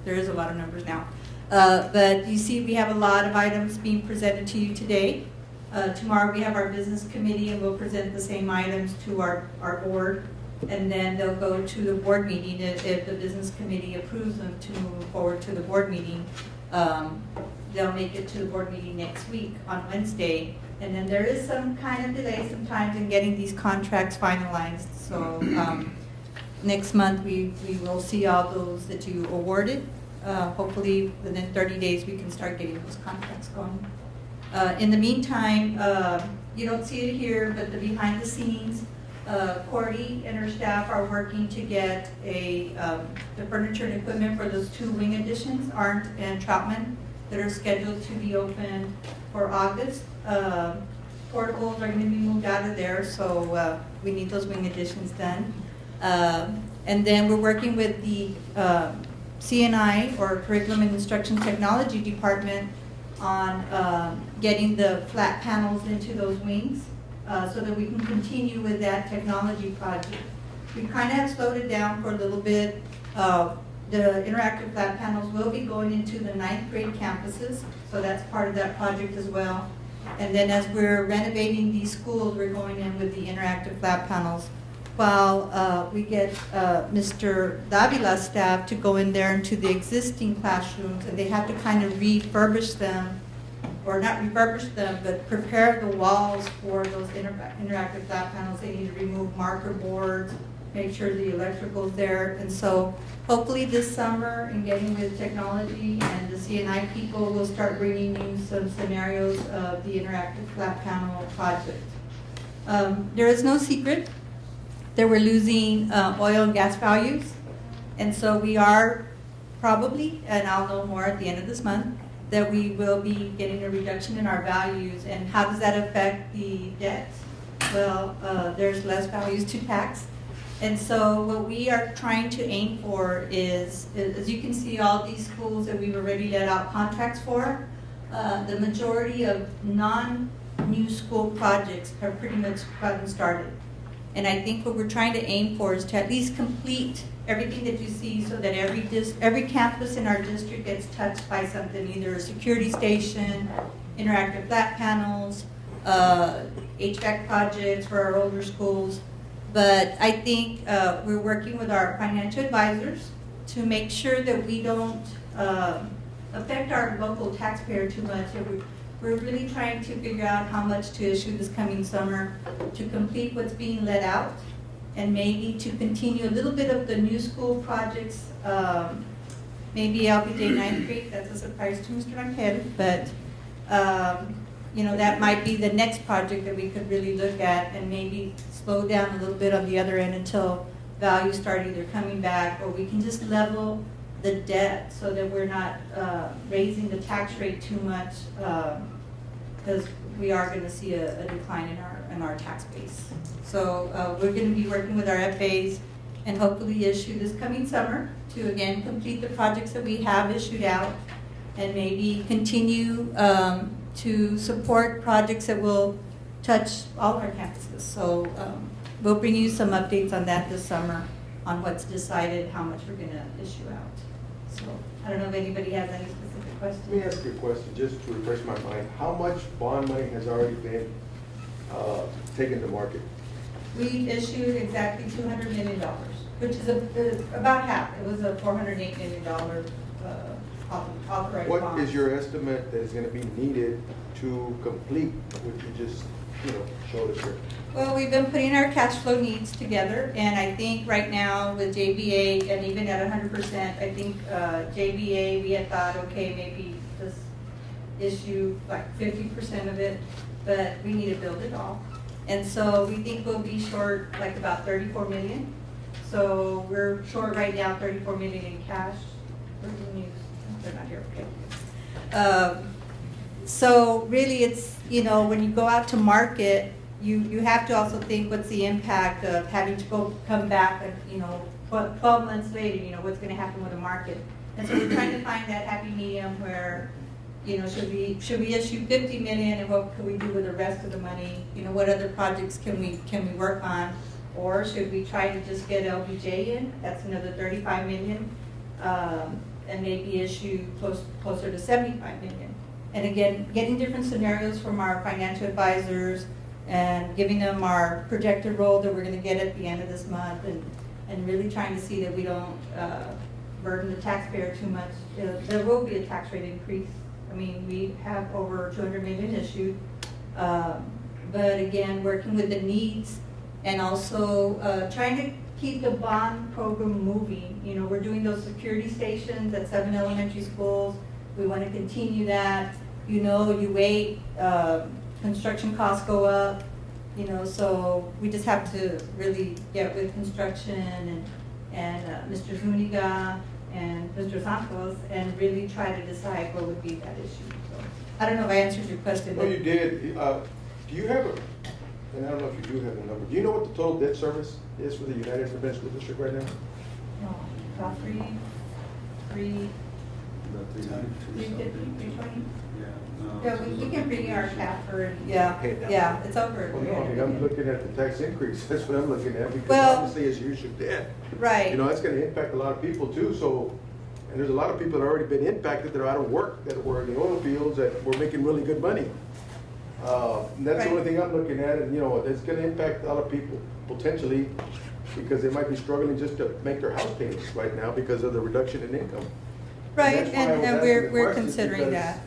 there is a lot of numbers now. But you see we have a lot of items being presented to you today. Tomorrow we have our business committee, and we'll present the same items to our board, and then they'll go to the board meeting. If the business committee approves them to move forward to the board meeting, they'll make it to the board meeting next week on Wednesday. And then there is some kind of delay sometimes in getting these contracts finalized. So next month we will see all those that you awarded. Hopefully within 30 days we can start getting those contracts going. In the meantime, you don't see it here, but the behind the scenes, Cordy and her staff are working to get the furniture and equipment for those 2 wing additions, Arndt and Troutman, that are scheduled to be open for August. Portables are going to be moved out of there, so we need those wing additions done. And then we're working with the CNI, or Curriculum and Instruction Technology Department, on getting the flat panels into those wings so that we can continue with that technology project. We kind of have slowed it down for a little bit. The interactive flat panels will be going into the 9th grade campuses, so that's part of that project as well. And then as we're renovating these schools, we're going in with the interactive flat panels, while we get Mr. Davila's staff to go in there into the existing classrooms, and they have to kind of refurbish them, or not refurbish them, but prepare the walls for those interactive flat panels. They need to remove marker boards, make sure the electrical's there. And so hopefully this summer, in getting with technology and the CNI people, will start bringing you some scenarios of the interactive flat panel project. There is no secret that we're losing oil and gas values. And so we are probably, and I'll know more at the end of this month, that we will be getting a reduction in our values. And how does that affect the debt? Well, there's less values to tax. And so what we are trying to aim for is, as you can see, all these schools that we've already let out contracts for, the majority of non-new school projects have pretty much gotten started. And I think what we're trying to aim for is to at least complete everything that you see, so that every campus in our district gets touched by something, either a security station, interactive flat panels, HVAC projects for our older schools. But I think we're working with our financial advisors to make sure that we don't affect our local taxpayer too much. We're really trying to figure out how much to issue this coming summer to complete what's being let out, and maybe to continue a little bit of the new school projects. Maybe LBJ 9th Grade, that's a surprise to Mr. Rangel, but that might be the next project that we could really look at, and maybe slow down a little bit on the other end until values start either coming back, or we can just level the debt so that we're not raising the tax rate too much, because we are going to see a decline in our tax base. So we're going to be working with our FAs and hopefully issue this coming summer to again complete the projects that we have issued out, and maybe continue to support projects that will touch all our campuses. So we'll bring you some updates on that this summer, on what's decided, how much we're going to issue out. So I don't know if anybody has any specific question. Let me ask you a question, just to refresh my mind. How much bond money has already been taken to market? We issued exactly $200 million, which is about half. It was a $408 million authorized bond. What is your estimate that is gonna be needed to complete what you just, showed us here? Well, we've been putting our cash flow needs together, and I think right now with JBA, and even at 100%, I think JBA, we had thought, okay, maybe just issue like 50% of it, but we need to build it all. And so we think we'll be short like about 34 million. So we're short right now 34 million in cash. Where's the news? They're not here, okay. So really it's, when you go out to market, you have to also think what's the impact of having to come back, 12 months later, what's going to happen with the market. And so we're trying to find that happy medium where, should we issue 50 million and what could we do with the rest of the money? What other projects can we work on? Or should we try to just get LBJ in? That's another 35 million, and maybe issue closer to 75 million. And again, getting different scenarios from our financial advisors and giving them our projected roll that we're going to get at the end of this month, and really trying to see that we don't burden the taxpayer too much. There will be a tax rate increase. I mean, we have over 200 million issued, but again, working with the needs and also trying to keep the bond program moving. We're doing those security stations at 7 elementary schools. We want to continue that. You wait, construction costs go up, so we just have to really get with construction and Mr. Zuniga and Mr. Santos and really try to decide what would be that issue. So I don't know if I answered your question. No, you did. Do you have and I don't know if you do have the number, do you know what the total debt service is for the United Independent School District right now? No, about 350, 320? Yeah, we can bring our cap for, yeah, it's over. Well, no, I mean, I'm looking at the tax increase, that's what I'm looking at, because Well, obviously as you issue debt, right. That's gonna impact a lot of people too, so, and there's a lot of people that have already been impacted that are out of work, that were in the oil fields, that were making really good money. And that's the only thing I'm looking at, and it's gonna impact a lot of people, potentially, because they might be struggling just to make their house payments right now because of the reduction in income. Right, that's why I was and asking we're the questions, considering because that.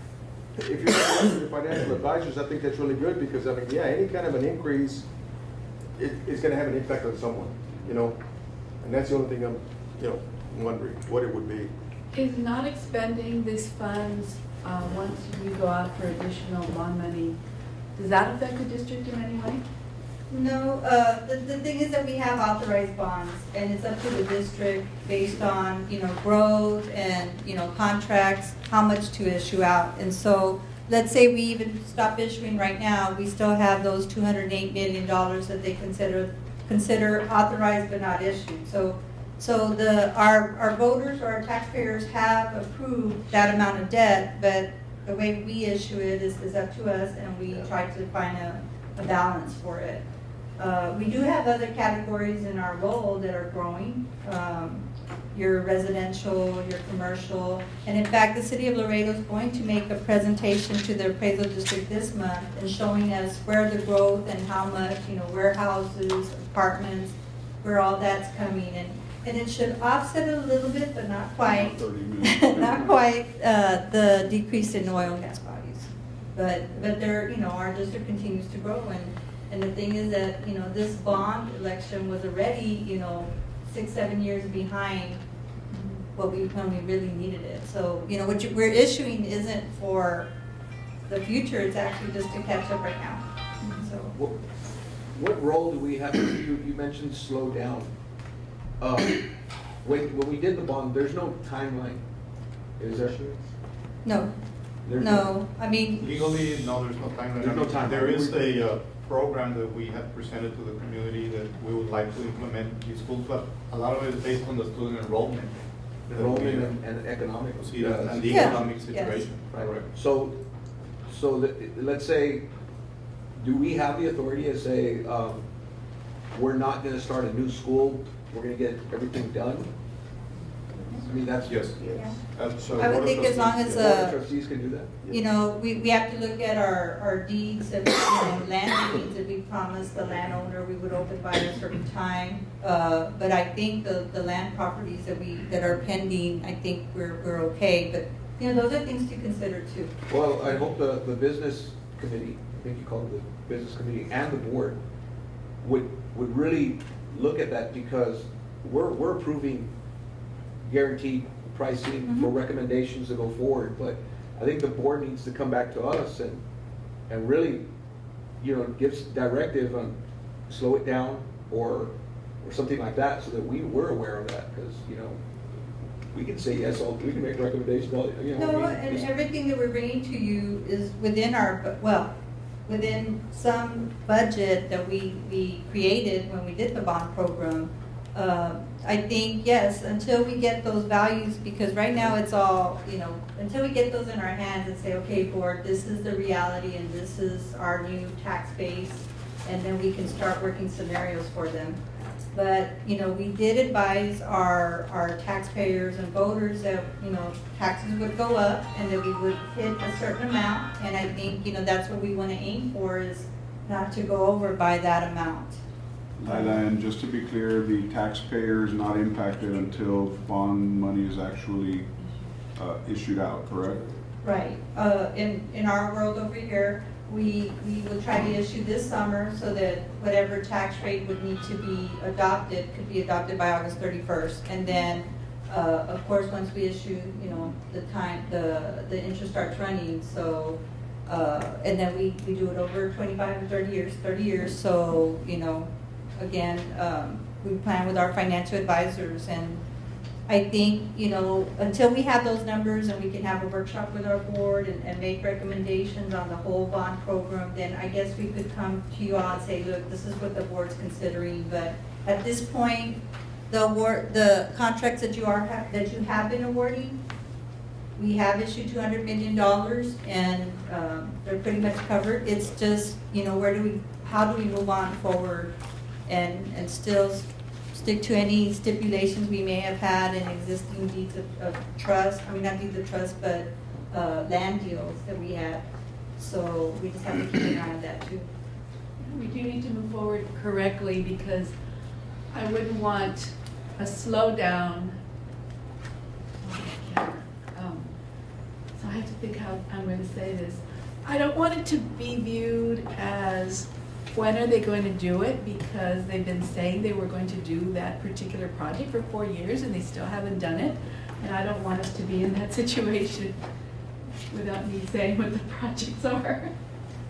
If you're working with financial advisors, I think that's really good, because, I mean, yeah, any kind of an increase is gonna have an impact on someone, And that's the only thing I'm, wondering, what it would be. Is not expending these funds, once you go out for additional bond money, does that affect the district in any way? No, the thing is that we have authorized bonds, and it's up to the district based on, growth and, contracts, how much to issue out. And so, let's say we even stop issuing right now, we still have those $208 million that they consider authorized but not issued. So our voters or our taxpayers have approved that amount of debt, but the way we issue it is up to us, and we try to find a balance for it. We do have other categories in our role that are growing, your residential, your commercial, and in fact, the city of Laredo is going to make a presentation to the appraisal district this month and showing us where the growth and how much, warehouses, apartments, where all that's coming in. And it should offset a little bit, but not quite, not quite the decrease in oil and gas values. But there, our district continues to grow, and the thing is that, this bond election was already, 6-7 years behind when we really needed it. So, what we're issuing isn't for the future, it's actually just to catch up right now. So. What role do we have? You mentioned slow down. When we did the bond, there's no timeline. Is there? No. There's No, I mean. Legally, no, there's no timeline. There's no timeline. There is a program that we have presented to the community that we would like to implement in schools, but a lot of it is based on the student enrollment. Enrollment and economic. And the Yeah. economic situation. Right. Correct. So let's say, do we have the authority to say, we're not gonna start a new school, we're gonna get everything done? I mean, that's. Yes. So I would Board of think as long Trustees- as, The Board of Trustees can do that. you know, we have to look at our deeds and, you know, land deeds that we promised the landowner we would open by a certain time. But I think the land properties that are pending, I think we're okay, but, you know, those are things to consider too. Well, I hope the business committee, I think you call it the business committee, and the board would really look at that, because we're approving guaranteed pricing for recommendations to go forward, but I think the board needs to come back to us and really, you know, give directive on slow it down or something like that, so that we're aware of that, because, you know, we can say yes, we can make recommendations, you know. No, I mean, and it's- everything that we're bringing to you is within within some budget that we created when we did the bond program. I think, yes, until we get those values, because right now it's all, you know, until we get those in our hands and say, okay, board, this is the reality and this is our new tax base, and then we can start working scenarios for them. But, you know, we did advise our taxpayers and voters that, you know, taxes would go up and that we would hit a certain amount. And I think, you know, that's what we want to aim for, is not to go over by that amount. Lila, and just to be clear, the taxpayer is not impacted until bond money is actually issued out, correct? Right. In our world over here, we will try to issue this summer so that whatever tax rate would need to be adopted could be adopted by August 31st. And then, of course, once we issue, you know, the interest starts running. So, and then we do it over 25 or 30 years. So, you know, again, we plan with our financial advisors, and I think, you know, until we have those numbers and we can have a workshop with our board and make recommendations on the whole bond program, then I guess we could come to you all and say, look, this is what the board's considering. But at this point, the contracts that you have been awarding, we have issued $200 million, and they're pretty much covered. It's just, you know, how do we move on forward and still stick to any stipulations we may have had in existing deeds of trust, I mean, not deeds of trust, but land deals that we had. So we just have to keep an eye on that too. We do need to move forward correctly, because I wouldn't want a slowdown. So I have to think how I'm going to say this. I don't want it to be viewed as, when are they going to do it? Because they've been saying they were going to do that particular project for 4 years and they still haven't done it. And I don't want us to be in that situation without me saying what the projects are.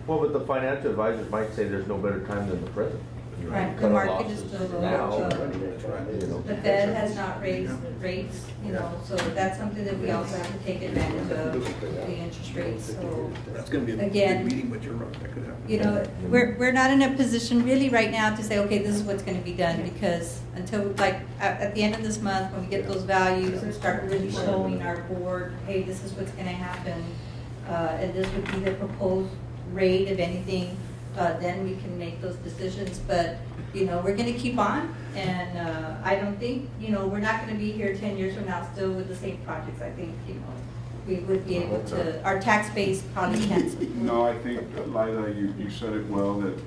Well, but the financial advisors might say there's no better time than the present. You know, Right, cut the our market is losses still now, low. you know. The Fed has not raised rates, you know, so that's something that we also have to take advantage of, the interest rates. So That's gonna be a again, big meeting, but you're right, that could happen. you know, we're not in a position really right now to say, okay, this is what's gonna be done, because until, like, at the end of this month, when we get those values and start really showing our board, hey, this is what's gonna happen, and this would be the proposed rate of anything, then we can make those decisions. But, you know, we're gonna keep on, and I don't think, you know, we're not gonna be here 10 years from now still with the same projects. I think, you know, we would be able to, our tax base probably can support. No, I think, Lila, you said it well, that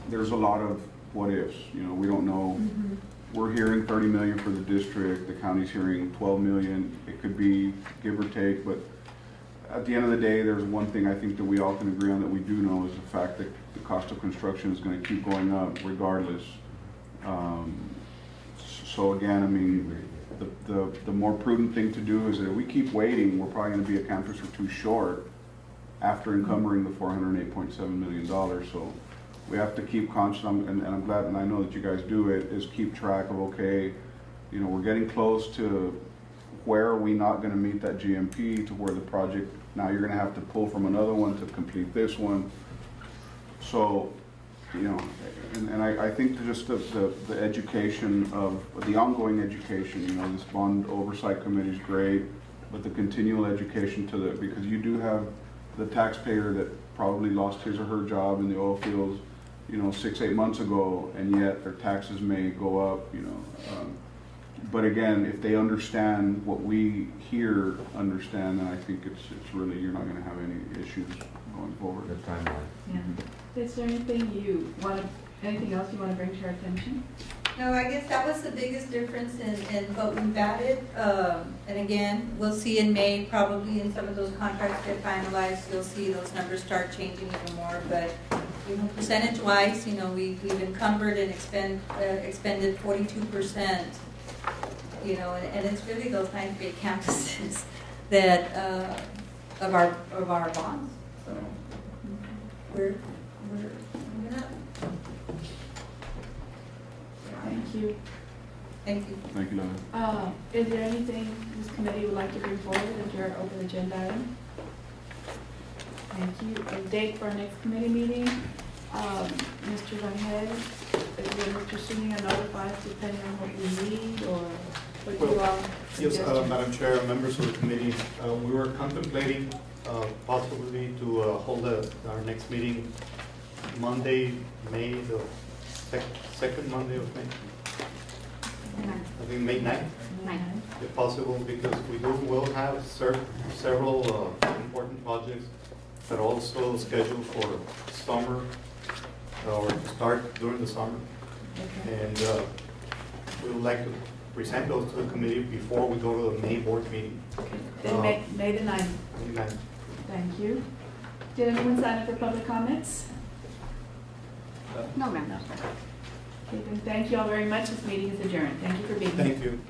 there's a lot of what ifs, you know, we don't know. We're hearing 30 million for the district, the county's hearing 12 million, it could be give or take, but at the end of the day, there's one thing I think that we all can agree on that we do know, is the fact that the cost of construction is gonna keep going up regardless. So again, I mean, the more prudent thing to do is that if we keep waiting, we're probably gonna be a campus or two short after encumbering the $408.7 million. So we have to keep constant, and I'm glad, and I know that you guys do it, is keep track of, okay, you know, we're getting close to where are we not gonna meet that GMP, to where the project, now you're gonna have to pull from another one to complete this one. So, you know, and I think just the education of, the ongoing education, you know, this bond oversight committee is great, but the continual education to the, because you do have the taxpayer that probably lost his or her job in the oil fields, you know, 6-8 months ago, and yet their taxes may go up, you know. But again, if they understand what we here understand, then I think it's really, you're not gonna have any issues going forward. The timeline. Yeah. Is there anything anything else you want to bring to our attention? No, I guess that was the biggest difference in what we've added. And again, we'll see in May, probably in some of those contracts get finalized, you'll see those numbers start changing even more. But, you know, percentage-wise, you know, we've encumbered and expended 42%. You know, and it's really those 9 big campuses that, of our bonds. So we're moving up. Thank you. Thank you. Thank you, Lana. Is there anything this committee would like to bring forward under our open agenda item? Thank you. A date for our next committee meeting, Mr. Rangel, is Mr. Zuniga notified depending on what we need or what you all Yes, suggest? Madam Chair, members of the committee, we were contemplating possibly to hold our next meeting Monday, May the second Monday of May. I think May 9th, if possible, because we will have several important projects that are also scheduled for summer or to start during the summer. Okay. And we would like to present those to the committee before we go to the May board meeting. Then May the 9th. May 9th. Thank you. Did anyone sign up for public comments? No, ma'am. Okay, then thank you all very much. This meeting is adjourned. Thank you for being here. Thank you.